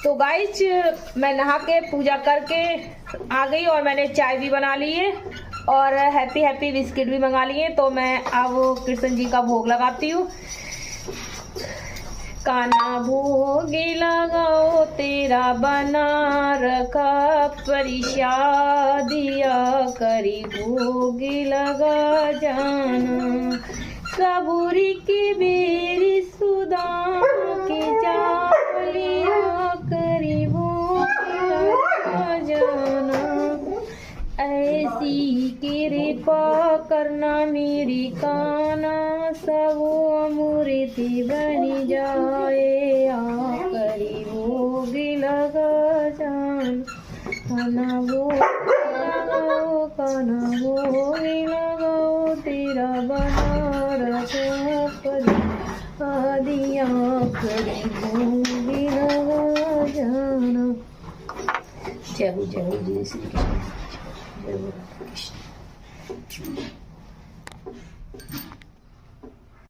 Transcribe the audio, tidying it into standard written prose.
तो गाइस मैं नहा के पूजा करके आ गई और मैंने चाय भी बना ली है और हैप्पी हैप्पी बिस्किट भी मंगा लिए। तो मैं अब कृष्ण जी का भोग लगाती हूँ। काना भोग लगाओ तेरा बना रखा परिशादिया करी भोग लगा जाना सबूरी की बेरी सुदाम की जालिया करी भोग लगा जाना। ऐसी कृपा करना मेरी काना सब मूर्ति बनी जाए करी भोग लगा जान। काना भोग लगाओ तेरा बना रखा आदिया करी भोग लगा जाना। जय हो जय श्री कृष्ण। जय हो कृष्ण।